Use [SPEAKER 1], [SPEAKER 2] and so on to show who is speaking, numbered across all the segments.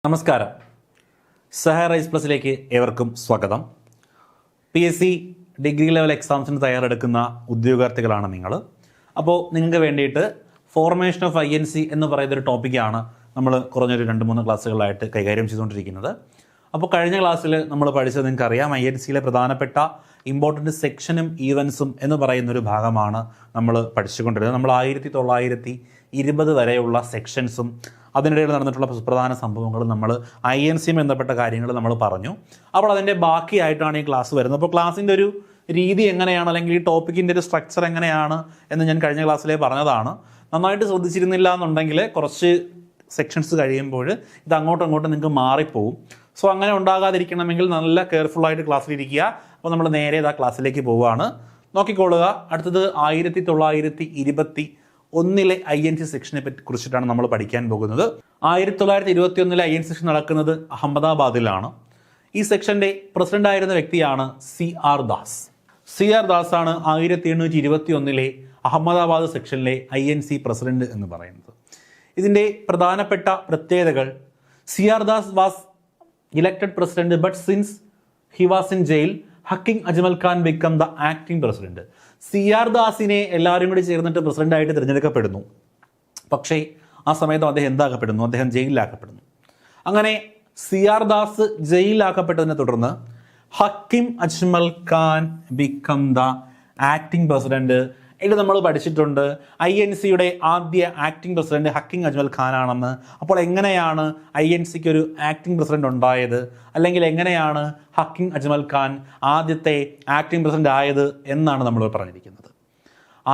[SPEAKER 1] നമസ്കാരം. സഹറൈസ് പ്ലസിലേക്ക് ഏവർക്കും സ്വാഗതം. PSC ഡിഗ്രി ലെവൽ എക്സാംസിന് തയ്യാറെടുക്കുന്ന ഉദ്യോഗാർത്ഥികളാണ് നിങ്ങൾ. അപ്പോൾ നിങ്ങൾക്ക് വേണ്ടിയിട്ട് ഫോർമേഷൻ ഓഫ് INC എന്ന് പറയുന്നൊരു ടോപ്പിക്കാണ് നമ്മൾ കുറഞ്ഞൊരു 2-3 ക്ലാസ്സുകളായിട്ട് കൈകാര്യം ചെയ്തുകൊണ്ടിരിക്കുന്നത്. അപ്പോൾ കഴിഞ്ഞ ക്ലാസ്സിൽ നമ്മൾ പഠിച്ചത് നിങ്ങൾക്കറിയാം, INCയിലെ പ്രധാനപ്പെട്ട ഇമ്പോർട്ടൻറ്റ് സെക്ഷനും ഈവൻസും എന്ന് പറയുന്നൊരു ഭാഗമാണ് നമ്മൾ പഠിച്ചുകൊണ്ടിരുന്നത്. നമ്മൾ 1920 വരെയുള്ള സെക്ഷൻസും അതിനിടയിൽ നടന്നിട്ടുള്ള പ്രധാന സംഭവങ്ങളും നമ്മൾ INCയുമായി ബന്ധപ്പെട്ട കാര്യങ്ങൾ നമ്മൾ പറഞ്ഞു. അപ്പോൾ അതിൻ്റെ ബാക്കിയായിട്ടാണ് ഈ ക്ലാസ് വരുന്നത്. അപ്പോൾ ക്ലാസ്സിൻ്റെ ഒരു രീതി എങ്ങനെയാണ്, അല്ലെങ്കിൽ ഈ ടോപ്പിക്കിൻ്റെ ഒരു സ്ട്രക്ചർ എങ്ങനെയാണ് എന്ന് ഞാൻ കഴിഞ്ഞ ക്ലാസ്സിലേ പറഞ്ഞതാണ്. നന്നായിട്ട് ശ്രദ്ധിച്ചിരുന്നില്ല എന്നുണ്ടെങ്കിൽ കുറച്ച് സെക്ഷൻസ് കഴിയുമ്പോൾ ഇത് അങ്ങോട്ടും നിങ്ങൾക്ക് മാറിപ്പോവും. സോ അങ്ങനെ ഉണ്ടാകാതിരിക്കണമെങ്കിൽ നല്ല കെയർഫുള്ളായിട്ട് ക്ലാസ്സിലിരിക്കുക. അപ്പോൾ നമ്മൾ നേരെ ആ ക്ലാസ്സിലേക്ക് പോവുകയാണ്. നോക്കിക്കൊള്ളുക. അടുത്തത് 1921 INC സെക്ഷനെ കുറിച്ചിട്ടാണ് നമ്മൾ പഠിക്കാൻ പോകുന്നത്. 1921 INC സെക്ഷൻ നടക്കുന്നത് അഹമ്മദാബാദിലാണ്. ഈ സെക്ഷൻ്റെ പ്രസിഡന്റ് ആയിരുന്ന വ്യക്തിയാണ് CR ദാസ്. CR ദാസ് ആണ് 1821 അഹമ്മദാബാദ് സെക്ഷനിലെ INC പ്രസിഡന്റ് എന്ന് പറയുന്നത്. ഇതിൻ്റെ പ്രധാനപ്പെട്ട പ്രത്യേകതകൾ: CR Das was elected president, but since he was in jail, Hakim Ajmal Khan became the acting president. CR ദാസിനെ എല്ലാവരും കൂടി ചേർന്നിട്ട് പ്രസിഡന്റായിട്ട് തിരഞ്ഞെടുക്കപ്പെടുന്നു. പക്ഷേ ആ സമയത്ത് അദ്ദേഹം എന്താക്കപ്പെടുന്നു? അദ്ദേഹം ജയിലിലാക്കപ്പെടുന്നു. അങ്ങനെ CR ദാസ് ജയിലിലാക്കപ്പെട്ടതിനെ തുടർന്ന് Hakim Ajmal Khan become the acting president. ഇത് നമ്മൾ പഠിച്ചിട്ടുണ്ട്. INCയുടെ ആദ്യ ആക്ടിംഗ് പ്രസിഡന്റ് ഹക്കിം അജ്മൽ ഖാൻ ആണെന്ന്. അപ്പോൾ എങ്ങനെയാണ് INCക്ക് ഒരു ആക്ടിംഗ് പ്രസിഡന്റ് ഉണ്ടായത്, അല്ലെങ്കിൽ എങ്ങനെയാണ് ഹക്കിം അജ്മൽ ഖാൻ ആദ്യത്തെ ആക്ടിംഗ് പ്രസിഡന്റ് ആയത് എന്നാണ് നമ്മൾ പറഞ്ഞിരിക്കുന്നത്.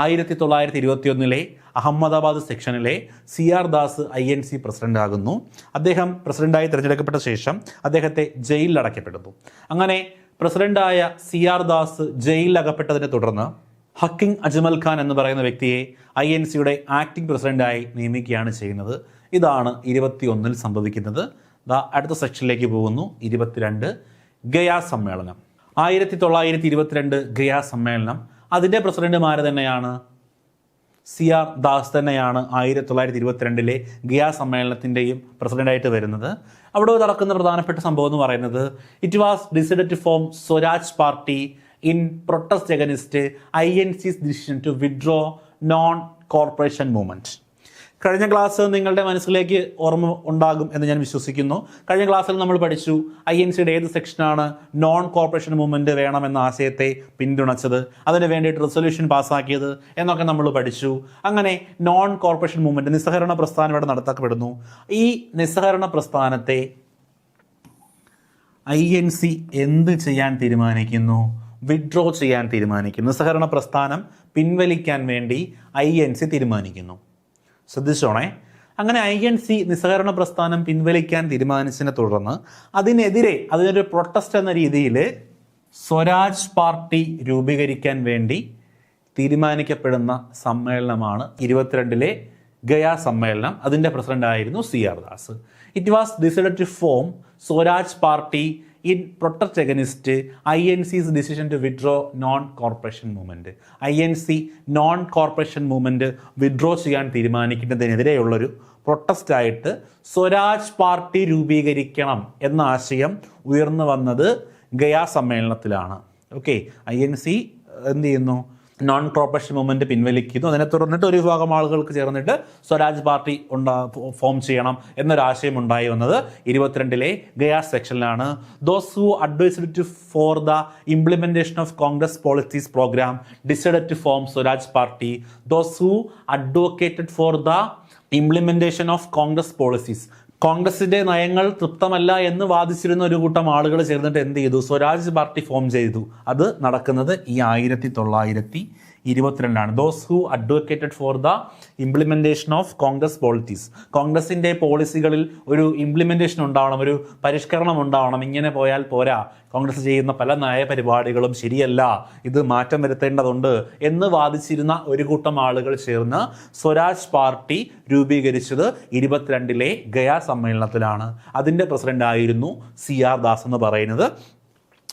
[SPEAKER 1] 1921 അഹമ്മദാബാദ് സെക്ഷനിലെ CR ദാസ് INC പ്രസിഡന്റ് ആകുന്നു. അദ്ദേഹം പ്രസിഡന്റായി തിരഞ്ഞെടുക്കപ്പെട്ട ശേഷം അദ്ദേഹത്തെ ജയിലിൽ അടയ്ക്കപ്പെടുന്നു. അങ്ങനെ പ്രസിഡന്റായ CR ദാസ് ജയിലിലകപ്പെട്ടതിനെ തുടർന്ന് ഹക്കിം അജ്മൽ ഖാൻ എന്ന് പറയുന്ന വ്യക്തിയെ INCയുടെ ആക്ടിംഗ് പ്രസിഡന്റായി നിയമിക്കുകയാണ് ചെയ്യുന്നത്. ഇതാണ് 21 സംഭവിക്കുന്നത്. അടുത്ത സെക്ഷനിലേക്ക് പോകുന്നു. 22 ഗയാ സമ്മേളനം. 1922 ഗയാ സമ്മേളനം. അതിൻ്റെ പ്രസിഡന്റുമാർ തന്നെയാണ് CR ദാസ് തന്നെയാണ് 1922 ഗയാ സമ്മേളനത്തിൻ്റെയും പ്രസിഡന്റായിട്ട് വരുന്നത്. അവിടെ നടക്കുന്ന പ്രധാനപ്പെട്ട സംഭവം എന്ന് പറയുന്നത്, it was decided to form Swaraj party in protest against INC's decision to withdraw non-corporation movement. കഴിഞ്ഞ ക്ലാസ് നിങ്ങളുടെ മനസ്സിലേക്ക് ഓർമ്മ ഉണ്ടാകും എന്ന് ഞാൻ വിശ്വസിക്കുന്നു. കഴിഞ്ഞ ക്ലാസ്സിൽ നമ്മൾ പഠിച്ചു INCയുടെ ഏത് സെക്ഷനാണ് നോൺ കോർപ്പറേഷൻ മൂവ്മെൻറ്റ് വേണമെന്ന ആശയത്തെ പിന്തുണച്ചത്, അതിന് വേണ്ടിയിട്ട് റെസൊല്യൂഷൻ പാസ്സാക്കിയത് എന്നൊക്കെ നമ്മൾ പഠിച്ചു. അങ്ങനെ നോൺ കോർപ്പറേഷൻ മൂവ്മെൻറ്റ്, നിസ്സഹകരണ പ്രസ്ഥാനം ഇവിടെ നടത്തപ്പെടുന്നു. ഈ നിസ്സഹകരണ പ്രസ്ഥാനത്തെ INC എന്ത് ചെയ്യാൻ തീരുമാനിക്കുന്നു? വിഡ്രോ ചെയ്യാൻ തീരുമാനിക്കുന്നു. നിസ്സഹകരണ പ്രസ്ഥാനം പിൻവലിക്കാൻ വേണ്ടി INC തീരുമാനിക്കുന്നു. ശ്രദ്ധിച്ചോണേ. അങ്ങനെ INC നിസ്സഹകരണ പ്രസ്ഥാനം പിൻവലിക്കാൻ തീരുമാനിച്ചതിനെ തുടർന്ന് അതിനൊരു പ്രൊട്ടസ്റ്റ് എന്ന രീതിയിൽ സ്വരാജ് പാർട്ടി രൂപീകരിക്കാൻ വേണ്ടി തീരുമാനിക്കപ്പെടുന്ന സമ്മേളനമാണ് 22 ഗയാ സമ്മേളനം. അതിൻ്റെ പ്രസിഡന്റായിരുന്നു CR Das. It was decided to form Swaraj party in protest against INC's decision to withdraw non-corporation movement. INC non-corporation movement withdraw ചെയ്യാൻ തീരുമാനിക്കുന്നതിനെതിരെയുള്ളൊരു പ്രൊട്ടസ്റ്റായിട്ട് സ്വരാജ് പാർട്ടി രൂപീകരിക്കണം എന്ന ആശയം ഉയർന്നു വന്നത് ഗയാ സമ്മേളനത്തിലാണ്. ഓക്കെ, INC എന്ത് ചെയ്യുന്നു? നോൺ കോർപ്പറേഷൻ മൂവ്മെൻറ്റ് പിൻവലിക്കുന്നു. അതിനെ തുടർന്നിട്ട് ഒരു വിഭാഗം ആളുകൾക്ക് ചേർന്നിട്ട് സ്വരാജ് പാർട്ടി ഫോം ചെയ്യണം എന്നൊരാശയം ഉണ്ടായി വന്നത് 22 ഗയാ സെക്ഷനിലാണ്. Those who advised to for the implementation of Congress policies programme decided to form Swaraj party. Those who advocated for the implementation of Congress policies, കോൺഗ്രസിന്റെ നയങ്ങൾ തൃപ്തമല്ല എന്ന് വാദിച്ചിരുന്ന ഒരു കൂട്ടം ആളുകൾ ചേർന്നിട്ട് എന്ത് ചെയ്തു? സ്വരാജ് പാർട്ടി ഫോം ചെയ്തു. അത് നടക്കുന്നത് ഈ 1922 those who advocated for the implementation of Congress policies, കോൺഗ്രസിൻ്റെ പോളിസികളിൽ ഒരു ഇംപ്ലിമെൻറ്റേഷൻ ഉണ്ടാവണം, ഒരു പരിഷ്കരണം ഉണ്ടാവണം. ഇങ്ങനെ പോയാൽ പോരാ, കോൺഗ്രസ് ചെയ്യുന്ന പല നയപരിപാടികളും ശരിയല്ല, ഇത് മാറ്റം വരുത്തേണ്ടതുണ്ട് എന്ന് വാദിച്ചിരുന്ന ഒരു കൂട്ടം ആളുകൾ ചേർന്ന് സ്വരാജ് പാർട്ടി രൂപീകരിച്ചത് 22 ഗയാ സമ്മേളനത്തിലാണ്. അതിൻ്റെ പ്രസിഡന്റായിരുന്നു CR ദാസ് എന്ന് പറയുന്നത്.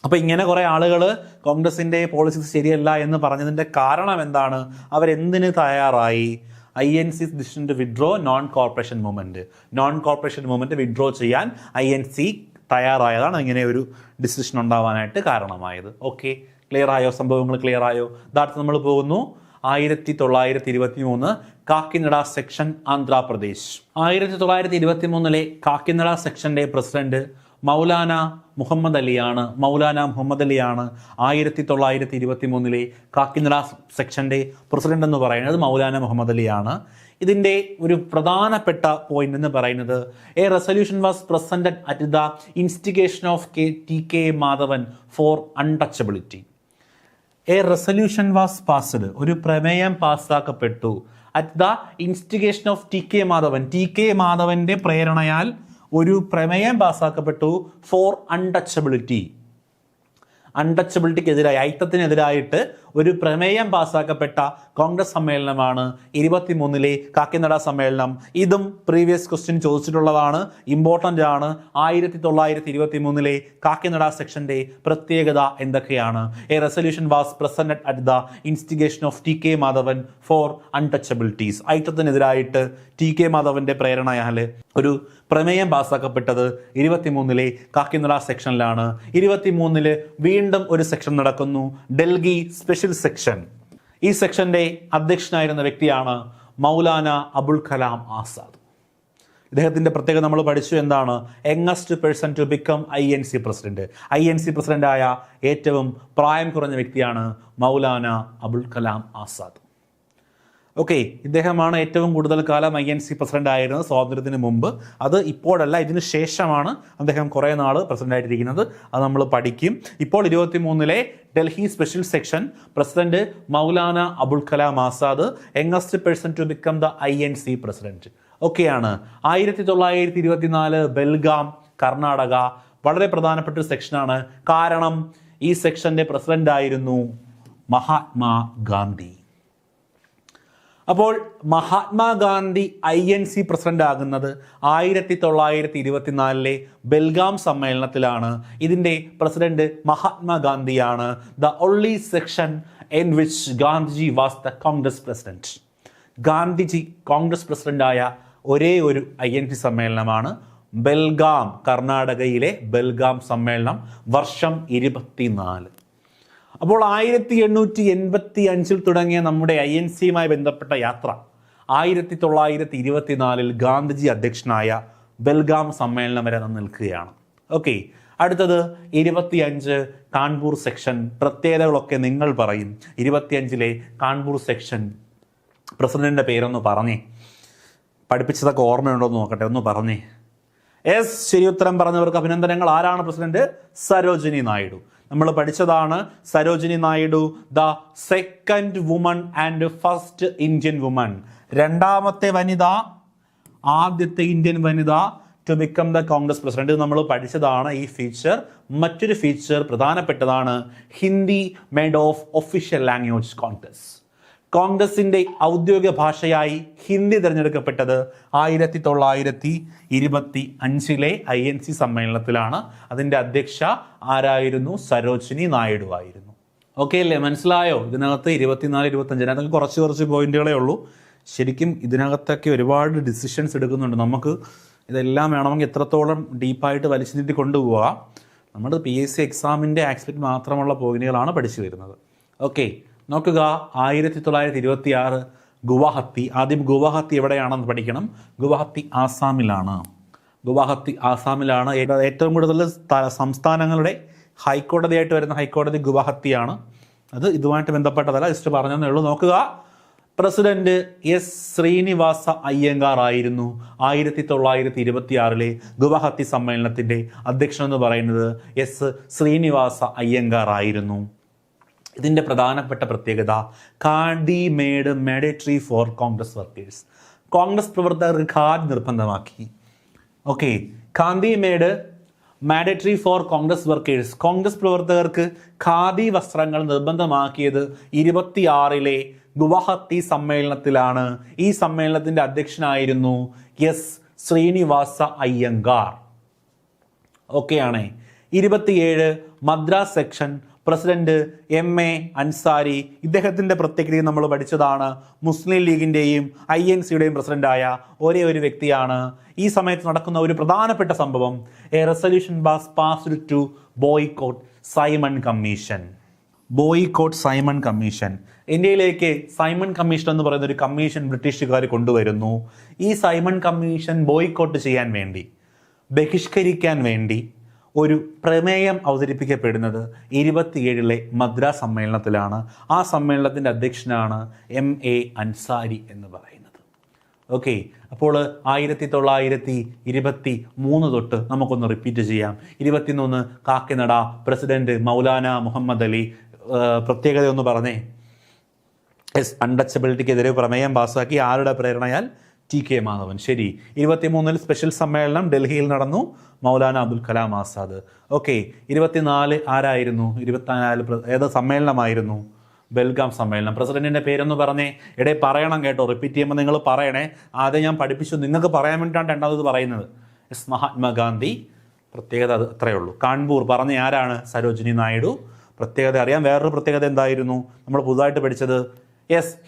[SPEAKER 1] അപ്പോൾ ഇങ്ങനെ കുറേ ആളുകൾ കോൺഗ്രസിൻ്റെ പോളിസീസ് ശരിയല്ല എന്ന് പറഞ്ഞതിൻ്റെ കാരണം എന്താണ്? അവരെന്തിന് തയ്യാറായി? INC decision to withdraw non corporation movement withdraw ചെയ്യാൻ INC തയ്യാറായതാണ് ഇങ്ങനെ ഒരു ഡിസിഷൻ ഉണ്ടാവാനായിട്ട് കാരണമായത്. ഓക്കെ, ക്ലിയർ ആയോ? സംഭവങ്ങൾ ക്ലിയർ ആയോ? അടുത്ത് നമ്മൾ പോകുന്നു 1923 കാക്കിനഡ സെക്ഷൻ ആന്ധ്രാപ്രദേശ്. 1923 കാക്കിനഡ സെക്ഷന്റെ പ്രസിഡന്റ് മൗലാന മുഹമ്മദ് അലിയാണ്. 1923 കാക്കിനഡ സെക്ഷന്റെ പ്രസിഡന്റ് എന്ന് പറയുന്നത് മൗലാന മുഹമ്മദ് അലിയാണ്. ഇതിൻ്റെ ഒരു പ്രധാനപ്പെട്ട പോയിന്റ് എന്ന് പറയുന്നത് a resolution was presented at the instigation of TK Madhavan for untouchability. A resolution was passed, ഒരു പ്രമേയം പാസ്സാക്കപ്പെട്ടു at the instigation of TK മാധവന്റെ പ്രേരണയാൽ ഒരു പ്രമേയം പാസ്സാക്കപ്പെട്ടു ഫോർ അൺടച്ചബിലിറ്റിക്കെതിരായി, അയിത്തത്തിനെതിരായിട്ട് ഒരു പ്രമേയം പാസ്സാക്കപ്പെട്ട കോൺഗ്രസ് സമ്മേളനമാണ് 23 കാക്കിനഡ സമ്മേളനം. ഇതും പ്രീവിയസ് ക്വസ്റ്റ്യൻ ചോദിച്ചിട്ടുള്ളതാണ്, ഇമ്പോർട്ടൻ്റ് ആണ്. 1923 കാക്കിനഡ സെക്ഷന്റെ പ്രത്യേകത എന്തൊക്കെയാണ്? A resolution was presented at the instigation of TK Madhavan for untouchabilities. അയിത്തത്തിനെതിരായിട്ട് TK മാധവന്റെ പ്രേരണയാൽ ഒരു പ്രമേയം പാസ്സാക്കപ്പെട്ടത് 23 കാക്കിനഡ സെക്ഷനിലാണ്. 23 വീണ്ടും ഒരു സെക്ഷൻ നടക്കുന്നു, ഡൽഹി സ്പെഷ്യൽ സെക്ഷൻ. ഈ സെക്ഷന്റെ അധ്യക്ഷനായിരുന്ന വ്യക്തിയാണ് മൗലാന അബുൽ കലാം ആസാദ്. ഇദ്ദേഹത്തിന്റെ പ്രത്യേകത നമ്മൾ പഠിച്ചു. എന്താണ്? Youngest person to become INC president. INC പ്രസിഡന്റായ ഏറ്റവും പ്രായം കുറഞ്ഞ വ്യക്തിയാണ് മൗലാന അബുൽ കലാം ആസാദ്. ഓക്കെ, ഇദ്ദേഹമാണ് ഏറ്റവും കൂടുതൽ കാലം INC പ്രസിഡന്റ് ആയിരുന്നത് സ്വാതന്ത്ര്യത്തിന് മുമ്പ്. അത് ഇപ്പോഴല്ല, ഇതിന് ശേഷമാണ് അദ്ദേഹം കുറേ നാൾ പ്രസിഡന്റ് ആയിട്ടിരിക്കുന്നത്. അത് നമ്മൾ പഠിക്കും. ഇപ്പോൾ 23 Delhi special session president Maulana Abul Kalam Azad, youngest person to become the INC president. ഒക്കെയാണ്. 1924 ബെൽഗാം കർണാടക വളരെ പ്രധാനപ്പെട്ട ഒരു സെക്ഷനാണ്. കാരണം ഈ സെക്ഷന്റെ പ്രസിഡന്റ് ആയിരുന്നു മഹാത്മാ ഗാന്ധി. അപ്പോൾ മഹാത്മാഗാന്ധി INC പ്രസിഡന്റ് ആകുന്നത് 1924 ബെൽഗാം സമ്മേളനത്തിലാണ്. ഇതിൻ്റെ പ്രസിഡന്റ് മഹാത്മാഗാന്ധിയാണ്. The only section in which Gandhiji was the Congress president. Gandhiji Congress പ്രസിഡന്റായ ഒരേ ഒരു INC സമ്മേളനമാണ് ബെൽഗാം, കർണാടകയിലെ ബെൽഗാം സമ്മേളനം, വർഷം 24. അപ്പോൾ 1885 തുടങ്ങിയ നമ്മുടെ INCയുമായി ബന്ധപ്പെട്ട യാത്ര 1924 ഗാന്ധിജി അധ്യക്ഷനായ ബെൽഗാം സമ്മേളനം വരെ നിൽക്കുകയാണ്. ഓക്കെ, അടുത്തത് 25 കാൺപൂർ സെക്ഷൻ. പ്രത്യേകതകളൊക്കെ നിങ്ങൾ പറയും. 25 കാൺപൂർ സെക്ഷൻ പ്രസിഡന്റിന്റെ പേരൊന്ന് പറഞ്ഞേ. പഠിപ്പിച്ചതൊക്കെ ഓർമ്മയുണ്ടോ എന്ന് നോക്കട്ടെ, ഒന്ന് പറഞ്ഞേ. ശരി ഉത്തരം പറഞ്ഞവർക്ക് അഭിനന്ദനങ്ങൾ. ആരാണ് പ്രസിഡന്റ്? സരോജിനി നായിഡു. നമ്മൾ പഠിച്ചതാണ്. Sarojini Naidu the second woman and first Indian woman, രണ്ടാമത്തെ വനിത, ആദ്യത്തെ ഇന്ത്യൻ വനിത to become the Congress president. നമ്മൾ പഠിച്ചതാണ് ഈ ഫീച്ചർ. മറ്റൊരു ഫീച്ചർ പ്രധാനപ്പെട്ടതാണ്. Hindi made of official language Congress. കോൺഗ്രസിന്റെ ഔദ്യോഗിക ഭാഷയായി ഹിന്ദി തിരഞ്ഞെടുക്കപ്പെട്ടത് 1925 INC സമ്മേളനത്തിലാണ്. അതിൻ്റെ അധ്യക്ഷ ആരായിരുന്നു? സരോജിനി നായിഡു ആയിരുന്നു. ഓക്കെ അല്ലേ? മനസ്സിലായോ? ഇതിനകത്ത് 24, 25 അതൊക്കെ കുറച്ച് പോയിന്റുകളേ ഉള്ളൂ. ശരിക്കും ഇതിനകത്തൊക്കെ ഒരുപാട് ഡിസിഷൻസ് എടുക്കുന്നുണ്ട്. നമുക്ക് ഇതെല്ലാം വേണമെങ്കിൽ എത്രത്തോളം ഡീപ്പായിട്ട് വലിച്ചു നീട്ടി കൊണ്ടുപോകാം. നമ്മുടെ PSC എക്സാമിൻ്റെ ആസ്പെക്ട് മാത്രമുള്ള പോയിന്റുകളാണ് പഠിച്ചു വരുന്നത്. ഓക്കെ, നോക്കുക. 1926 ഗുവാഹത്തി. ആദ്യം ഗുവാഹത്തി എവിടെയാണെന്ന് പഠിക്കണം. ഗുവാഹത്തി ആസാമിലാണ്. ഏറ്റവും കൂടുതൽ സംസ്ഥാനങ്ങളുടെ ഹൈക്കോടതിയായിട്ട് വരുന്ന ഹൈക്കോടതി ഗുവാഹത്തിയാണ്. അത് ഇതുമായിട്ട് ബന്ധപ്പെട്ടതല്ല, ജസ്റ്റ് പറഞ്ഞതേ ഉള്ളൂ. നോക്കുക. പ്രസിഡന്റ് ശ്രീനിവാസ അയ്യങ്കാർ ആയിരുന്നു. 1926 ഗുവാഹത്തി സമ്മേളനത്തിന്റെ അധ്യക്ഷൻ എന്ന് പറയുന്നത് ശ്രീനിവാസ അയ്യങ്കാർ ആയിരുന്നു. ഇതിൻ്റെ പ്രധാനപ്പെട്ട പ്രത്യേകത, khadi made mandatory four Congress workers. Congress പ്രവർത്തകർക്ക് ഖാദി നിർബന്ധമാക്കി. Okay, khadi made mandatory four Congress workers. Congress പ്രവർത്തകർക്ക് ഖാദി വസ്ത്രങ്ങൾ നിർബന്ധമാക്കിയത് 26 ഗുവാഹത്തി സമ്മേളനത്തിലാണ്. ഈ സമ്മേളനത്തിൻ്റെ അധ്യക്ഷനായിരുന്നു ശ്രീനിവാസ അയ്യങ്കാർ. ഓക്കെയാണ്. 27 Madras section president MA Ansari, ഇദ്ദേഹത്തിൻ്റെ പ്രത്യേകതയും നമ്മൾ പഠിച്ചതാണ്. മുസ്ലിം ലീഗിൻ്റെയും INCയുടെയും പ്രസിഡന്റായ ഒരേ ഒരു വ്യക്തിയാണ്. ഈ സമയത്ത് നടക്കുന്ന ഒരു പ്രധാനപ്പെട്ട സംഭവം, a resolution was passed to boycott Simon commission. Boycott Simon commission. ഇന്ത്യയിലേക്ക് സൈമൺ കമ്മീഷൻ എന്ന് പറയുന്ന ഒരു കമ്മീഷൻ ബ്രിട്ടീഷുകാർ കൊണ്ടുവരുന്നു. ഈ സൈമൺ കമ്മീഷൻ ബോയ്കോട്ട് ചെയ്യാൻ വേണ്ടി, ബഹിഷ്കരിക്കാൻ വേണ്ടി ഒരു പ്രമേയം അവതരിപ്പിക്കപ്പെടുന്നത് 27 മദ്രാസ് സമ്മേളനത്തിലാണ്. ആ സമ്മേളനത്തിൻ്റെ അധ്യക്ഷനാണ് MA അൻസാരി എന്ന് പറയുന്നത്. ഓക്കെ, അപ്പോൾ 1923 തൊട്ട് നമുക്കൊന്ന് റിപ്പീറ്റ് ചെയ്യാം. 21 കാക്കിനട, പ്രസിഡന്റ് മൗലാന മുഹമ്മദ് അലി. പ്രത്യേകത ഒന്ന് പറഞ്ഞേ. അൺടച്ചബിലിറ്റിക്കെതിരെ പ്രമേയം പാസ്സാക്കി. ആരുടെ പ്രേരണയാൽ? TK മാധവൻ. ശരി. 23 സ്പെഷ്യൽ സമ്മേളനം ഡൽഹിയിൽ നടന്നു. മൗലാന അബുൽ കലാം ആസാദ്. ഓക്കെ, 24 ആരായിരുന്നു? 24 ഏത് സമ്മേളനമായിരുന്നു? ബെൽഗാം സമ്മേളനം. പ്രസിഡന്റിന്റെ പേരൊന്ന് പറഞ്ഞേ. ഇടയിൽ പറയണം കേട്ടോ, റിപ്പീറ്റ് ചെയ്യുമ്പോൾ നിങ്ങൾ പറയണേ. ആദ്യം ഞാൻ പഠിപ്പിച്ചു, നിങ്ങൾക്ക് പറയാൻ വേണ്ടിയിട്ടാണ് രണ്ടാമത് പറയുന്നത്. മഹാത്മാഗാന്ധി. പ്രത്യേകത അത് അത്രയേ ഉള്ളൂ. കാൺപൂർ പറഞ്ഞ ആരാണ്? സരോജിനി നായിഡു. പ്രത്യേകത അറിയാം. വേറൊരു പ്രത്യേകത എന്തായിരുന്നു നമ്മൾ പുതുതായിട്ട് പഠിച്ചത്?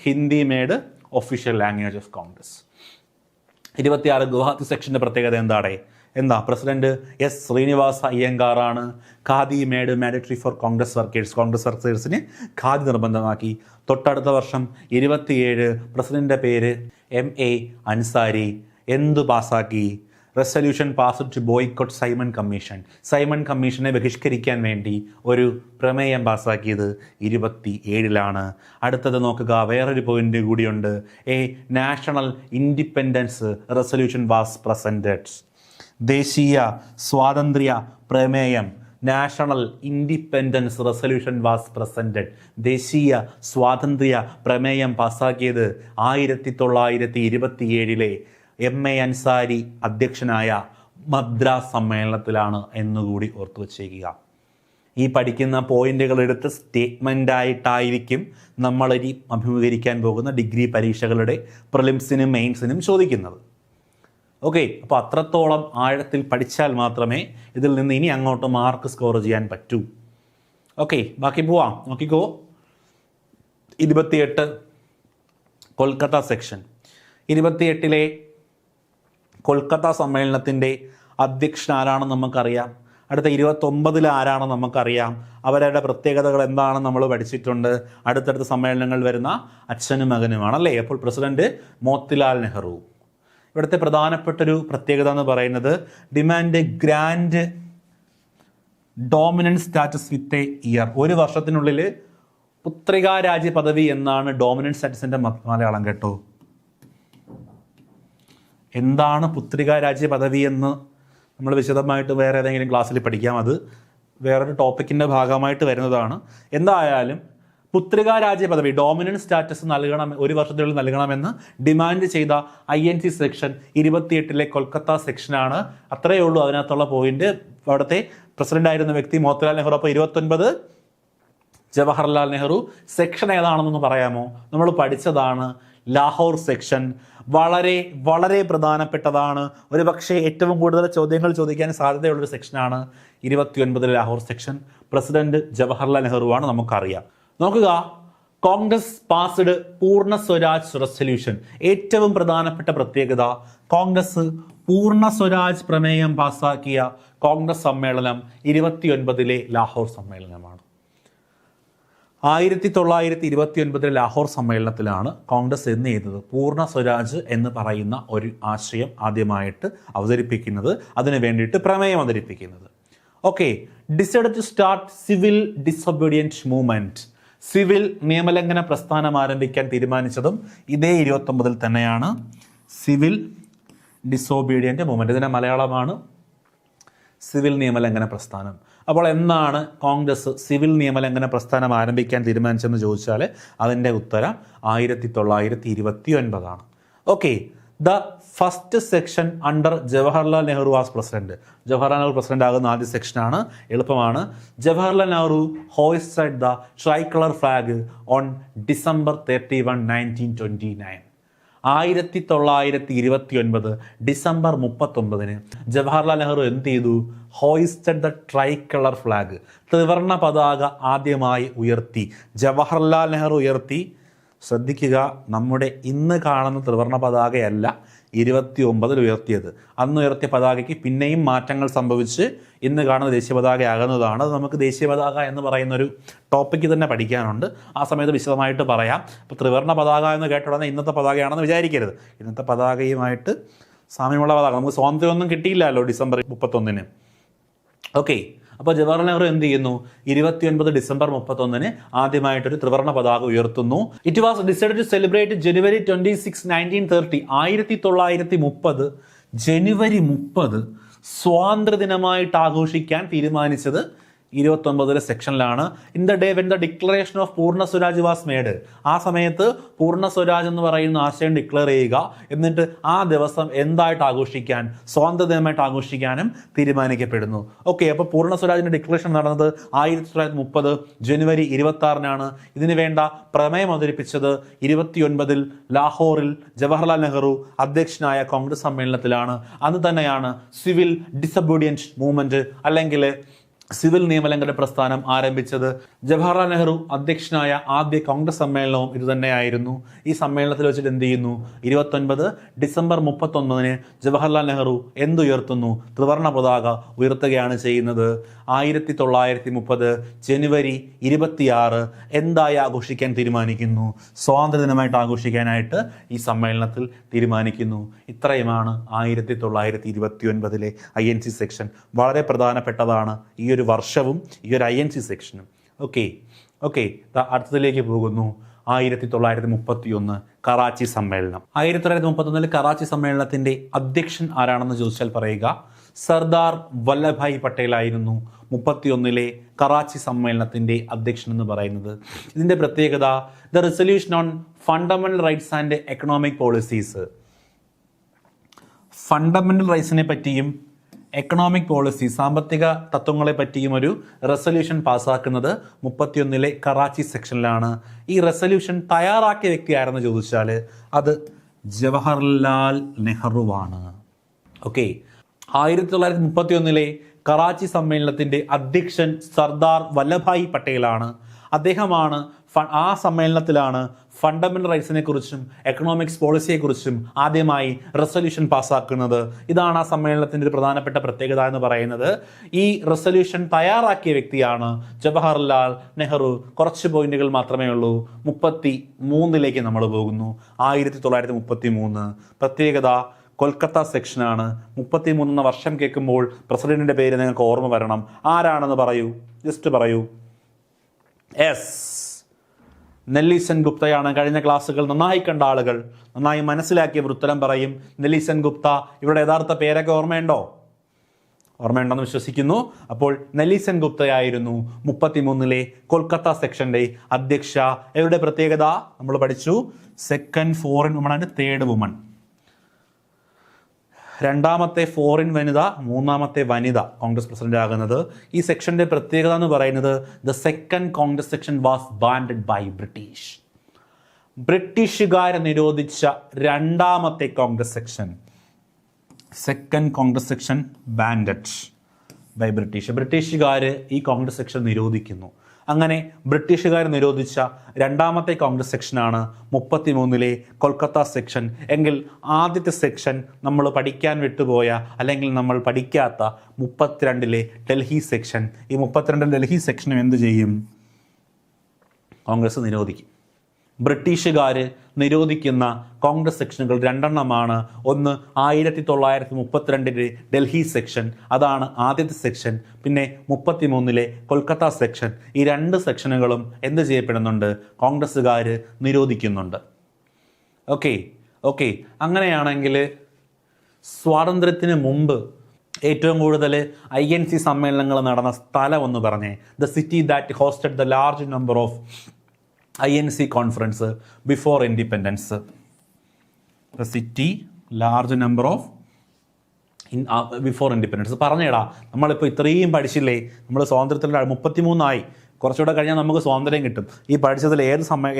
[SPEAKER 1] Hindi made official language of Congress. 26 Guwahati സെക്ഷൻ്റെ പ്രത്യേകത എന്താ? പ്രസിഡന്റ് ശ്രീനിവാസ അയ്യങ്കാറാണ്. Khadi made mandatory for Congress വർക്കേഴ്സിന് ഖാദി നിർബന്ധമാക്കി. തൊട്ടടുത്ത വർഷം 27 പ്രസിഡന്റിന്റെ പേര് MA അൻസാരി. എന്തു പാസ്സാക്കി? Resolution passed to boycott Simon commission. Simon കമ്മീഷനെ ബഹിഷ്കരിക്കാൻ വേണ്ടി ഒരു പ്രമേയം പാസ്സാക്കിയത് 27 അടുത്തത് നോക്കുക, വേറൊരു പോയിന്റ് കൂടിയുണ്ട്. A national independence resolution was presented. ദേശീയ സ്വാതന്ത്ര്യ പ്രമേയം, national independence resolution was presented. ദേശീയ സ്വാതന്ത്ര്യ പ്രമേയം പാസ്സാക്കിയത് 1927 MA അൻസാരി അധ്യക്ഷനായ മദ്രാസ് സമ്മേളനത്തിലാണ് എന്നുകൂടി ഓർത്തു വച്ചേക്കുക. ഈ പഠിക്കുന്ന പോയിന്റുകൾ എടുത്ത് സ്റ്റേറ്റ്മെൻ്റായിട്ടായിരിക്കും നമ്മളിനി അഭിമുഖീകരിക്കാൻ പോകുന്ന ഡിഗ്രി പരീക്ഷകളുടെ പ്രിലിംസിനും മെയിൻസിനും ചോദിക്കുന്നത്. ഓക്കെ, അപ്പോൾ അത്രത്തോളം ആഴത്തിൽ പഠിച്ചാൽ മാത്രമേ ഇതിൽ നിന്ന് ഇനി അങ്ങോട്ട് മാർക്ക് സ്കോർ ചെയ്യാൻ പറ്റൂ. ഓക്കെ, ബാക്കി പോവാം. നോക്കിക്കോ. 28 കൊൽക്കത്ത സെക്ഷൻ. 28 കൊൽക്കത്ത സമ്മേളനത്തിൻ്റെ അധ്യക്ഷൻ ആരാണെന്ന് നമുക്കറിയാം. അടുത്ത 29 ആരാണെന്ന് നമുക്കറിയാം. അവരുടെ പ്രത്യേകതകൾ എന്താണെന്ന് നമ്മൾ പഠിച്ചിട്ടുണ്ട്. അടുത്തടുത്ത സമ്മേളനങ്ങൾ വരുന്ന അച്ഛനും മകനുമാണല്ലേ. അപ്പോൾ പ്രസിഡന്റ് മോത്തിലാൽ നെഹ്റു. ഇവിടുത്തെ പ്രധാനപ്പെട്ടൊരു പ്രത്യേകത എന്ന് പറയുന്നത് demand grand dominant status with a year. ഒരു വർഷത്തിനുള്ളിൽ പുത്രികാരാജ്യ പദവി എന്നാണ് ഡോമിനൻറ്റ് സ്റ്റാറ്റസിൻ്റെ മലയാളം കേട്ടോ. എന്താണ് പുത്രികാരാജ്യ പദവി എന്ന് നമ്മൾ വിശദമായിട്ട് വേറെ ഏതെങ്കിലും ക്ലാസ്സിൽ പഠിക്കാം. അത് വേറൊരു ടോപ്പിക്കിൻ്റെ ഭാഗമായിട്ട് വരുന്നതാണ്. എന്തായാലും പുത്രികാരാജ്യ പദവി ഡോമിനൻറ്റ് സ്റ്റാറ്റസ് നൽകണം, ഒരു വർഷത്തിനുള്ളിൽ നൽകണമെന്ന് ഡിമാൻഡ് ചെയ്ത INC സെക്ഷൻ 28 കൊൽക്കത്ത സെക്ഷനാണ്. അത്രയേ ഉള്ളൂ അതിനകത്തുള്ള പോയിന്റ്. അവിടുത്തെ പ്രസിഡന്റായിരുന്ന വ്യക്തി മോത്തിലാൽ നെഹ്റു. അപ്പോൾ 29 ജവഹർലാൽ നെഹ്റു. സെക്ഷൻ ഏതാണെന്നൊന്ന് പറയാമോ? നമ്മൾ പഠിച്ചതാണ് ലാഹോർ സെക്ഷൻ. വളരെ വളരെ പ്രധാനപ്പെട്ടതാണ്. ഒരു പക്ഷേ ഏറ്റവും കൂടുതൽ ചോദ്യങ്ങൾ ചോദിക്കാൻ സാധ്യതയുള്ളൊരു സെക്ഷനാണ് 29 ലാഹോർ സെക്ഷൻ. പ്രസിഡന്റ് ജവഹർലാൽ നെഹ്റുവാണ്, നമുക്കറിയാം. നോക്കുക, കോൺഗ്രസ് പാസ്ഡ് പൂർണ്ണ സ്വരാജ് റെസൊല്യൂഷൻ. ഏറ്റവും പ്രധാനപ്പെട്ട പ്രത്യേകത, കോൺഗ്രസ് പൂർണ്ണ സ്വരാജ് പ്രമേയം പാസ്സാക്കിയ കോൺഗ്രസ് സമ്മേളനം 29 ലാഹോർ സമ്മേളനമാണ്. 1929 ലാഹോർ സമ്മേളനത്തിലാണ് കോൺഗ്രസ് എന്ന് ചെയ്തത് പൂർണ്ണ സ്വരാജ് എന്ന് പറയുന്ന ഒരു ആശയം ആദ്യമായിട്ട് അവതരിപ്പിക്കുന്നത്, അതിനു വേണ്ടിയിട്ട് പ്രമേയം അവതരിപ്പിക്കുന്നത്. Okay, decide to start civil disobedient movement. Civil നിയമലംഘന പ്രസ്ഥാനം ആരംഭിക്കാൻ തീരുമാനിച്ചതും ഇതേ 29 തന്നെയാണ്. സിവിൽ ഡിസൊബീഡിയൻറ്റ് മൂവ്മെൻറ്റ്, ഇതിൻ്റെ മലയാളമാണ് സിവിൽ നിയമലംഘന പ്രസ്ഥാനം. അപ്പോൾ എന്നാണ് കോൺഗ്രസ് സിവിൽ നിയമലംഘന പ്രസ്ഥാനം ആരംഭിക്കാൻ തീരുമാനിച്ചതെന്ന് ചോദിച്ചാൽ അതിൻ്റെ ഉത്തരം 1929 ആണ്. Okay, the first section under Jawaharlal Nehru was president. Jawaharlal Nehru president ആകുന്ന ആദ്യ സെക്ഷനാണ്, എളുപ്പമാണ്. Jawaharlal Nehru hoisted the tricolour flag on December 31, 1929. 1929 December 39 Jawaharlal Nehru എന്ത് ചെയ്തു? Hoisted the tricolour flag, ത്രിവർണ പതാക ആദ്യമായി ഉയർത്തി. ജവഹർലാൽ നെഹ്റു ഉയർത്തി. ശ്രദ്ധിക്കുക, നമ്മുടെ ഇന്ന് കാണുന്ന ത്രിവർണ പതാകയല്ല 29 ഉയർത്തിയത്. അന്ന് ഉയർത്തിയ പതാകയ്ക്ക് പിന്നെയും മാറ്റങ്ങൾ സംഭവിച്ച് ഇന്ന് കാണുന്ന ദേശീയ പതാകയാകുന്നതാണ്. അത് നമുക്ക് ദേശീയ പതാക എന്ന് പറയുന്നൊരു ടോപ്പിക്ക് തന്നെ പഠിക്കാനുണ്ട്. ആ സമയത്ത് വിശദമായിട്ട് പറയാം. ഇപ്പോൾ ത്രിവർണ പതാക എന്ന് കേട്ടുടനെ ഇന്നത്തെ പതാകയാണെന്ന് വിചാരിക്കരുത്. ഇന്നത്തെ പതാകയുമായിട്ട് സാമ്യമുള്ള പതാക. നമുക്ക് സ്വാതന്ത്ര്യമൊന്നും കിട്ടിയില്ലല്ലോ ഡിസംബർ 31. ഓക്കെ, അപ്പോൾ ജവഹർലാൽ നെഹ്റു എന്ത് ചെയ്യുന്നു? 29 ഡിസംബർ 31 ആദ്യമായിട്ടൊരു ത്രിവർണ പതാക ഉയർത്തുന്നു. It was decided to celebrate January 26, 1930. 1930 ജനുവരി 30 സ്വാതന്ത്ര്യദിനമായിട്ട് ആഘോഷിക്കാൻ തീരുമാനിച്ചത് 29 സെക്ഷനിലാണ്. In the day when the declaration of Purna Swaraj was made. ആ സമയത്ത് പൂർണ്ണ സ്വരാജ് എന്ന് പറയുന്ന ആശയം ഡിക്ലെയർ ചെയ്യുക, എന്നിട്ട് ആ ദിവസം എന്തായിട്ട് ആഘോഷിക്കാൻ? സ്വാതന്ത്ര്യദിനമായിട്ട് ആഘോഷിക്കാനും തീരുമാനിക്കപ്പെടുന്നു. ഓക്കെ, അപ്പോൾ പൂർണ്ണ സ്വരാജിന്റെ ഡിക്ലറേഷൻ നടന്നത് 1930 ജനുവരി 26 ഇതിനു വേണ്ട പ്രമേയം അവതരിപ്പിച്ചത് 29 ലാഹോറിൽ ജവഹർലാൽ നെഹ്റു അധ്യക്ഷനായ കോൺഗ്രസ് സമ്മേളനത്തിലാണ്. അന്ന് തന്നെയാണ് സിവിൽ ഡിസൊബീഡിയൻസ് മൂവ്മെന്റ് അല്ലെങ്കിൽ സിവിൽ നിയമലംഘന പ്രസ്ഥാനം ആരംഭിച്ചത്. ജവഹർലാൽ നെഹ്റു അധ്യക്ഷനായ ആദ്യ കോൺഗ്രസ് സമ്മേളനവും ഇതുതന്നെയായിരുന്നു. ഈ സമ്മേളനത്തിൽ വെച്ചിട്ട് എന്ത് ചെയ്യുന്നു? 29 ഡിസംബർ 31 ജവഹർലാൽ നെഹ്റു എന്തുയർത്തുന്നു? ത്രിവർണ പതാക ഉയർത്തുകയാണ് ചെയ്യുന്നത്. 1930 ജനുവരി 26 എന്തായി ആഘോഷിക്കാൻ തീരുമാനിക്കുന്നു? സ്വാതന്ത്ര്യദിനമായിട്ട് ആഘോഷിക്കാനായിട്ട് ഈ സമ്മേളനത്തിൽ തീരുമാനിക്കുന്നു. ഇത്രയുമാണ് 1929 INC സെക്ഷൻ. വളരെ പ്രധാനപ്പെട്ടതാണ് ഈ ഒരു വർഷവും ഈ ഒരു INC സെക്ഷനും. ഓക്കെ, അടുത്തതിലേക്ക് പോകുന്നു. 1931 കറാച്ചി സമ്മേളനം. 1931 കറാച്ചി സമ്മേളനത്തിന്റെ അധ്യക്ഷൻ ആരാണെന്ന് ചോദിച്ചാൽ പറയുക, സർദാർ വല്ലഭായ് പട്ടേൽ ആയിരുന്നു 31 കറാച്ചി സമ്മേളനത്തിന്റെ അധ്യക്ഷൻ എന്ന് പറയുന്നത്. ഇതിന്റെ പ്രത്യേകത, the resolution on fundamental rights and economic policies. Fundamental റൈറ്റ്സിനെ പറ്റിയും എക്കണോമിക് പോളിസി, സാമ്പത്തിക തത്വങ്ങളെ പറ്റിയും ഒരു റെസൊല്യൂഷൻ പാസ്സാക്കുന്നത് 31 കറാച്ചി സെക്ഷനിലാണ്. ഈ റെസൊല്യൂഷൻ തയ്യാറാക്കിയ വ്യക്തി ആരെന്ന് ചോദിച്ചാൽ അത് ജവഹർലാൽ നെഹ്റുവാണ്. ഓക്കെ, 1931 കറാച്ചി സമ്മേളനത്തിന്റെ അധ്യക്ഷൻ സർദാർ വല്ലഭായ് പട്ടേലാണ്. അദ്ദേഹമാണ് ആ സമ്മേളനത്തിലാണ് ഫണ്ടമെന്റൽ റൈറ്റ്സിനെ കുറിച്ചും എക്കണോമിക്സ് പോളിസിയെക്കുറിച്ചും ആദ്യമായി റെസൊല്യൂഷൻ പാസ്സാക്കുന്നത്. ഇതാണ് ആ സമ്മേളനത്തിന്റെ ഒരു പ്രധാനപ്പെട്ട പ്രത്യേകത എന്ന് പറയുന്നത്. ഈ റെസൊല്യൂഷൻ തയ്യാറാക്കിയ വ്യക്തിയാണ് ജവഹർലാൽ നെഹ്റു. കുറച്ച് പോയിന്റുകൾ മാത്രമേ ഉള്ളൂ. 33 നമ്മൾ പോകുന്നു. 1933 പ്രത്യേകത കൊൽക്കത്ത സെക്ഷനാണ്. 33 എന്ന വർഷം കേൾക്കുമ്പോൾ പ്രസിഡന്റിന്റെ പേര് നിങ്ങൾക്ക് ഓർമ്മ വരണം. ആരാണെന്ന് പറയൂ, ജസ്റ്റ് പറയൂ. നെല്ലിസൺ ഗുപ്തയാണ്. കഴിഞ്ഞ ക്ലാസ്സുകൾ നന്നായി കണ്ട ആളുകൾ നന്നായി മനസ്സിലാക്കിയവർ ഉത്തരം പറയും. നെല്ലിസൺ ഗുപ്ത. ഇവരുടെ യഥാർത്ഥ പേരൊക്കെ ഓർമ്മയുണ്ടെന്ന് വിശ്വസിക്കുന്നു. അപ്പോൾ നെല്ലിസൺ ഗുപ്തയായിരുന്നു 33 കൊൽക്കത്ത സെക്ഷന്റെ അധ്യക്ഷ. ഇവരുടെ പ്രത്യേകത നമ്മൾ പഠിച്ചു. Second foreign woman and third woman. രണ്ടാമത്തെ ഫോറിൻ വനിത, മൂന്നാമത്തെ വനിത കോൺഗ്രസ് പ്രസിഡന്റ് ആകുന്നത്. ഈ സെക്ഷന്റെ പ്രത്യേകത എന്ന് പറയുന്നത്, the second Congress section was banded by British. ബ്രിട്ടീഷുകാരെ നിരോധിച്ച രണ്ടാമത്തെ Congress section. Second Congress section banded by British. ബ്രിട്ടീഷുകാർ ഈ കോൺഗ്രസ് സെക്ഷൻ നിരോധിക്കുന്നു. അങ്ങനെ ബ്രിട്ടീഷുകാർ നിരോധിച്ച രണ്ടാമത്തെ കോൺഗ്രസ് സെക്ഷനാണ് 33 കൊൽക്കത്ത സെക്ഷൻ. എങ്കിൽ ആദ്യത്തെ സെക്ഷൻ നമ്മൾ പഠിക്കാൻ വിട്ടുപോയ അല്ലെങ്കിൽ നമ്മൾ പഠിക്കാത്ത 32 ഡൽഹി സെക്ഷൻ. ഈ 32 ഡൽഹി സെക്ഷനും എന്ത് ചെയ്യും? കോൺഗ്രസ് നിരോധിക്കും. ബ്രിട്ടീഷുകാർ നിരോധിക്കുന്ന കോൺഗ്രസ് സെക്ഷനുകൾ രണ്ടെണ്ണമാണ്. ഒന്ന് 1932 ഡൽഹി സെക്ഷൻ, അതാണ് ആദ്യത്തെ സെക്ഷൻ. പിന്നെ 33 കൊൽക്കത്ത സെക്ഷൻ. ഈ രണ്ട് സെക്ഷനുകളും എന്ത് ചെയ്യപ്പെടുന്നുണ്ട്? കോൺഗ്രസ്സുകാർ നിരോധിക്കുന്നുണ്ട്. ഓക്കെ അങ്ങനെയാണെങ്കിൽ സ്വാതന്ത്ര്യത്തിന് മുമ്പ് ഏറ്റവും കൂടുതൽ INC സമ്മേളനങ്ങൾ നടന്ന സ്ഥലം ഒന്ന് പറഞ്ഞേ. The city that hosted the large number of INC conference before independence. The city large number of before independence. പറഞ്ഞേടാ, നമ്മളിപ്പോൾ ഇത്രയും പഠിച്ചില്ലേ? നമ്മൾ സ്വാതന്ത്ര്യത്തിൻ്റെ 33 കുറച്ചുകൂടെ കഴിഞ്ഞാൽ നമുക്ക് സ്വാതന്ത്ര്യം കിട്ടും. ഈ പഠിച്ചതിൽ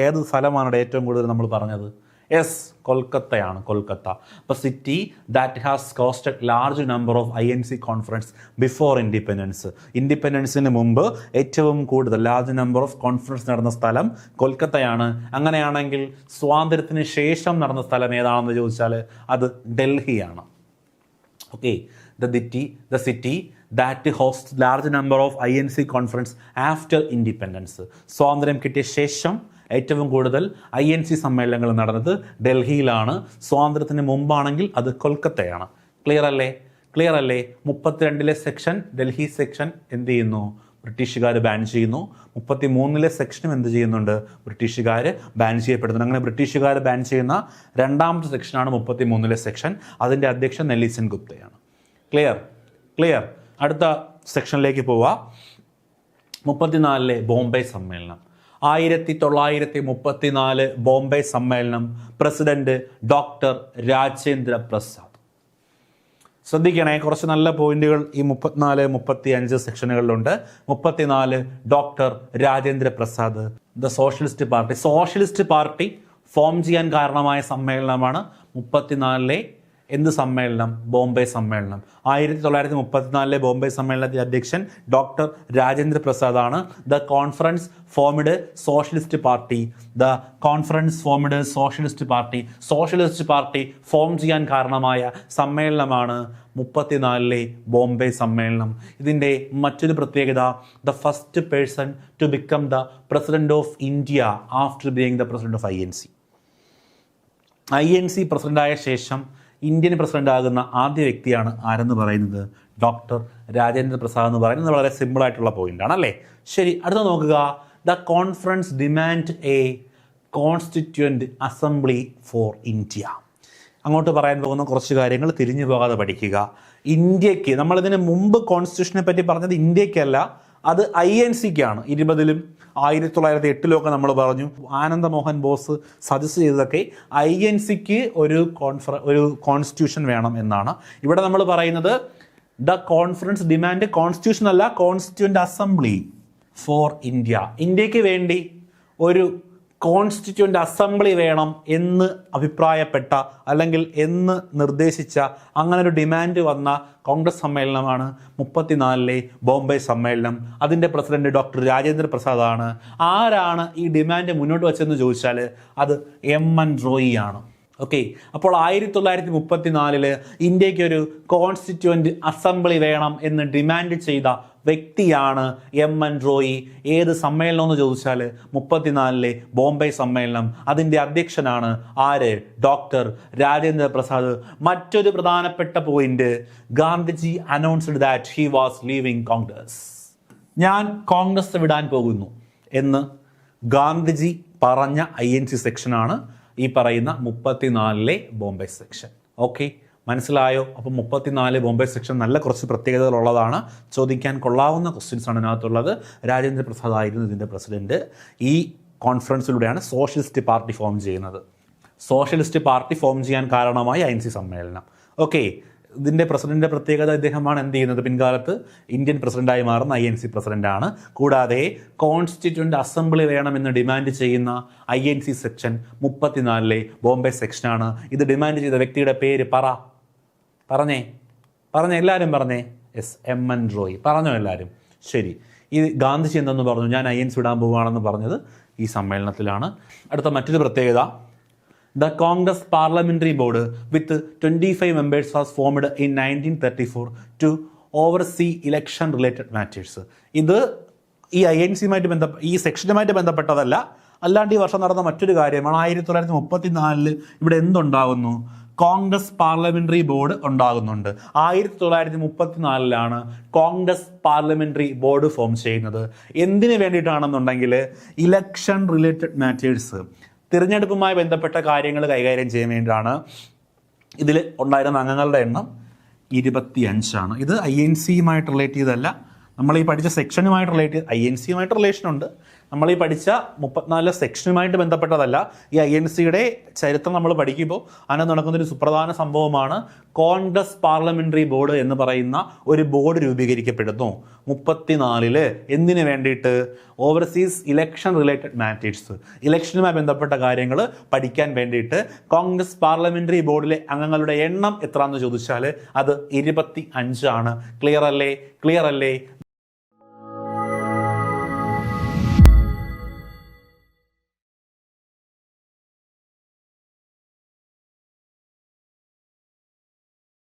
[SPEAKER 1] ഏത് സ്ഥലമാണ് ഏറ്റവും കൂടുതൽ നമ്മൾ പറഞ്ഞത്? യെസ്, കൊൽക്കത്തയാണ്, കൊൽക്കത്ത. അപ്പോൾ city that has costed large number of INC conference before independence. ഇൻഡിപെൻഡൻസിന് മുമ്പ് ഏറ്റവും കൂടുതൽ ലാർജ് നമ്പർ ഓഫ് കോൺഫറൻസ് നടന്ന സ്ഥലം കൊൽക്കത്തയാണ്. അങ്ങനെയാണെങ്കിൽ സ്വാതന്ത്ര്യത്തിന് ശേഷം നടന്ന സ്ഥലം ഏതാണെന്ന് ചോദിച്ചാൽ അത് ഡൽഹിയാണ്. Okay, the city that hosts large number of INC conference after independence. സ്വാതന്ത്ര്യം കിട്ടിയ ശേഷം ഏറ്റവും കൂടുതൽ INC സമ്മേളനങ്ങൾ നടന്നത് ഡൽഹിയിലാണ്. സ്വാതന്ത്ര്യത്തിന് മുമ്പാണെങ്കിൽ അത് കൊൽക്കത്തയാണ്. ക്ലിയർ അല്ലേ? 32 സെക്ഷൻ, ഡൽഹി സെക്ഷൻ എന്ത് ചെയ്യുന്നു? ബ്രിട്ടീഷുകാർ ബാൻ ചെയ്യുന്നു. 33 സെക്ഷനും എന്ത് ചെയ്യുന്നുണ്ട്? ബ്രിട്ടീഷുകാർ ബാൻ ചെയ്യപ്പെടുന്നുണ്ട്. അങ്ങനെ ബ്രിട്ടീഷുകാർ ബാൻ ചെയ്യുന്ന രണ്ടാമത്തെ സെക്ഷനാണ് 33 സെക്ഷൻ. അതിൻ്റെ അധ്യക്ഷൻ നെൽസൺ ഗുപ്തയാണ്. ക്ലിയർ. അടുത്ത സെക്ഷനിലേക്ക് പോവാം. 34 ബോംബെ സമ്മേളനം. 1934 ബോംബെ സമ്മേളനം. President doctor Rajendra Prasad. ശ്രദ്ധിക്കണേ, കുറച്ച് നല്ല പോയിന്റുകൾ ഈ 34, 35 സെക്ഷനുകളിലുണ്ട്. 34 doctor Rajendra Prasad. Socialist party form ചെയ്യാൻ കാരണമായ സമ്മേളനമാണ് 34 എന്ത് സമ്മേളനം? ബോംബെ സമ്മേളനം. 1934 ബോംബെ സമ്മേളനത്തിന്റെ അധ്യക്ഷൻ ഡോക്ടർ രാജേന്ദ്ര പ്രസാദ് ആണ്. The conference formed socialist party form ചെയ്യാൻ കാരണമായ സമ്മേളനമാണ് 34 ബോംബെ സമ്മേളനം. ഇതിൻ്റെ മറ്റൊരു പ്രത്യേകത, the first person to become the president of India after being the president of INC പ്രസിഡന്റായ ശേഷം ഇന്ത്യൻ പ്രസിഡന്റ് ആകുന്ന ആദ്യ വ്യക്തിയാണ് ആരെന്ന് പറയുന്നത്? ഡോക്ടർ രാജേന്ദ്ര പ്രസാദ് എന്ന് പറയുന്നത് വളരെ സിമ്പിൾ ആയിട്ടുള്ള പോയിന്റ് ആണ് അല്ലേ? ശരി, അടുത്ത നോക്കുക. The conference demand A constituent assembly for India. അങ്ങോട്ട് പറയാൻ പോകുന്ന കുറച്ച് കാര്യങ്ങൾ തിരിഞ്ഞു പോകാതെ പഠിക്കുക. ഇന്ത്യക്ക്, നമ്മളിതിന് മുമ്പ് കോൺസ്റ്റിറ്റ്യൂഷനെ പറ്റി പറഞ്ഞത് ഇന്ത്യക്കല്ല, അത് INCക്കാണ്. 20ലും 1908 നമ്മൾ പറഞ്ഞു. ആനന്ദമോഹൻ ബോസ് സജസ്റ്റ് ചെയ്തതൊക്കെ INCക്ക് ഒരു കോൺസ്റ്റിറ്റ്യൂഷൻ വേണം എന്നാണ്. ഇവിടെ നമ്മൾ പറയുന്നത് ദ കോൺഫറൻസ് ഡിമാൻഡ് കോൺസ്റ്റിറ്റ്യൂഷൻ അല്ല, കോൺസ്റ്റിറ്റ്യൂവന്റ് അസംബ്ലി ഫോർ ഇന്ത്യ. ഇന്ത്യക്ക് വേണ്ടി ഒരു കോൺസ്റ്റിറ്റ്യൂവന്റ് അസംബ്ലി വേണം എന്ന് അഭിപ്രായപ്പെട്ട അല്ലെങ്കിൽ എന്ന് നിർദ്ദേശിച്ച അങ്ങനെ ഒരു ഡിമാൻഡ് വന്ന കോൺഗ്രസ് സമ്മേളനമാണ് 34 ബോംബെ സമ്മേളനം. അതിൻ്റെ പ്രസിഡന്റ് ഡോക്ടർ രാജേന്ദ്ര പ്രസാദ് ആണ്. ആരാണ് ഈ ഡിമാൻഡ് മുന്നോട്ട് വെച്ചതെന്ന് ചോദിച്ചാൽ അത് MN റോയി ആണ്. ഓക്കെ, അപ്പോൾ 1934 ഇന്ത്യക്ക് ഒരു കോൺസ്റ്റിറ്റ്യൂവന്റ് അസംബ്ലി വേണം എന്ന് ഡിമാൻഡ് ചെയ്ത വ്യക്തിയാണ് MN റോയി. ഏത് സമ്മേളനം എന്ന് ചോദിച്ചാൽ 34 ബോംബെ സമ്മേളനം. അതിൻ്റെ അധ്യക്ഷനാണ് ആര്? ഡോക്ടർ രാജേന്ദ്ര പ്രസാദ്. മറ്റൊരു പ്രധാനപ്പെട്ട point, Gandhiji announced that he was leaving Congress. ഞാൻ കോൺഗ്രസ് വിടാൻ പോകുന്നു എന്ന് ഗാന്ധിജി പറഞ്ഞ INC സെക്ഷനാണ് ഈ പറയുന്ന 34 ബോംബെ സെക്ഷൻ. ഓക്കെ, മനസ്സിലായോ? അപ്പം 34 ബോംബെ സെക്ഷൻ നല്ല കുറച്ച് പ്രത്യേകതകളുള്ളതാണ്. ചോദിക്കാൻ കൊള്ളാവുന്ന ക്വസ്റ്റ്യൻസ് ആണ് ഇതിനകത്തുള്ളത്. രാജേന്ദ്ര പ്രസാദ് ആയിരുന്നു ഇതിൻ്റെ പ്രസിഡന്റ്. ഈ കോൺഫറൻസിലൂടെയാണ് സോഷ്യലിസ്റ്റ് പാർട്ടി ഫോം ചെയ്യുന്നത്. സോഷ്യലിസ്റ്റ് പാർട്ടി ഫോം ചെയ്യാൻ കാരണമായ INC സമ്മേളനം. ഓക്കെ, ഇതിൻ്റെ പ്രസിഡന്റിൻ്റെ പ്രത്യേകത ഇദ്ദേഹമാണ് എന്ത് ചെയ്യുന്നത്? പിൻകാലത്ത് ഇന്ത്യൻ പ്രസിഡന്റായി മാറുന്ന INC പ്രസിഡന്റാണ്. കൂടാതെ കോൺസ്റ്റിറ്റ്യൂവന്റ് അസംബ്ലി വേണമെന്ന് ഡിമാൻഡ് ചെയ്യുന്ന INC സെക്ഷൻ 34 ബോംബെ സെക്ഷനാണ്. ഇത് ഡിമാൻഡ് ചെയ്ത വ്യക്തിയുടെ പേര് പറഞ്ഞേ എല്ലാവരും പറഞ്ഞേ. Yes, MN Roy. പറഞ്ഞോ എല്ലാവരും? ശരി. ഈ ഗാന്ധിജി എന്തെന്ന് പറഞ്ഞു? ഞാൻ INC വിടാൻ പോവുകയാണെന്ന് പറഞ്ഞത് ഈ സമ്മേളനത്തിലാണ്. അടുത്ത മറ്റൊരു പ്രത്യേകത, the Congress Parliamentary Board with 25 members was formed in 1934 to oversee election related matters. ഇത് ഈ INCയുമായിട്ട് ഈ സെക്ഷനുമായിട്ട് ബന്ധപ്പെട്ടതല്ല, അല്ലാണ്ട് ഈ വർഷം നടന്ന മറ്റൊരു കാര്യമാണ്. 1934 ഇവിടെ എന്തുണ്ടാകുന്നു? കോൺഗ്രസ് പാർലമെന്ററി ബോർഡ് ഉണ്ടാകുന്നുണ്ട്. 1934 കോൺഗ്രസ് പാർലമെന്ററി ബോർഡ് ഫോം ചെയ്യുന്നത്. എന്തിനു വേണ്ടിയിട്ടാണെന്നുണ്ടെങ്കിൽ ഇലക്ഷൻ റിലേറ്റഡ് മാറ്റേഴ്സ്, തിരഞ്ഞെടുപ്പുമായി ബന്ധപ്പെട്ട കാര്യങ്ങൾ കൈകാര്യം ചെയ്യാൻ വേണ്ടിയിട്ടാണ്. ഇതിൽ ഉണ്ടായിരുന്ന അംഗങ്ങളുടെ എണ്ണം 25 ഇത് INCയുമായിട്ട് റിലേറ്റ് ചെയ്തല്ല, നമ്മൾ ഈ പഠിച്ച സെക്ഷനുമായിട്ട് റിലേറ്റ് ചെയ്ത് INCയുമായിട്ട് റിലേഷൻ ഉണ്ട്. നമ്മൾ ഈ പഠിച്ച 34 സെക്ഷനുമായിട്ട് ബന്ധപ്പെട്ടതല്ല. ഈ INC-യുടെ ചരിത്രം നമ്മൾ പഠിക്കുമ്പോൾ അതിനകത്ത് നടക്കുന്നൊരു സുപ്രധാന സംഭവമാണ് കോൺഗ്രസ് പാർലമെന്ററി ബോർഡ് എന്ന് പറയുന്ന ഒരു ബോർഡ് രൂപീകരിക്കപ്പെടുന്നു 34 എന്തിനു വേണ്ടിയിട്ട്? ഓവർസീസ് ഇലക്ഷൻ റിലേറ്റഡ് മാറ്റേഴ്സ്, ഇലക്ഷനുമായി ബന്ധപ്പെട്ട കാര്യങ്ങൾ പഠിക്കാൻ വേണ്ടിയിട്ട്. കോൺഗ്രസ് പാർലമെന്ററി ബോർഡിലെ അംഗങ്ങളുടെ എണ്ണം എത്രയെന്ന് ചോദിച്ചാൽ അത് 25 ആണ്. ക്ലിയർ അല്ലേ?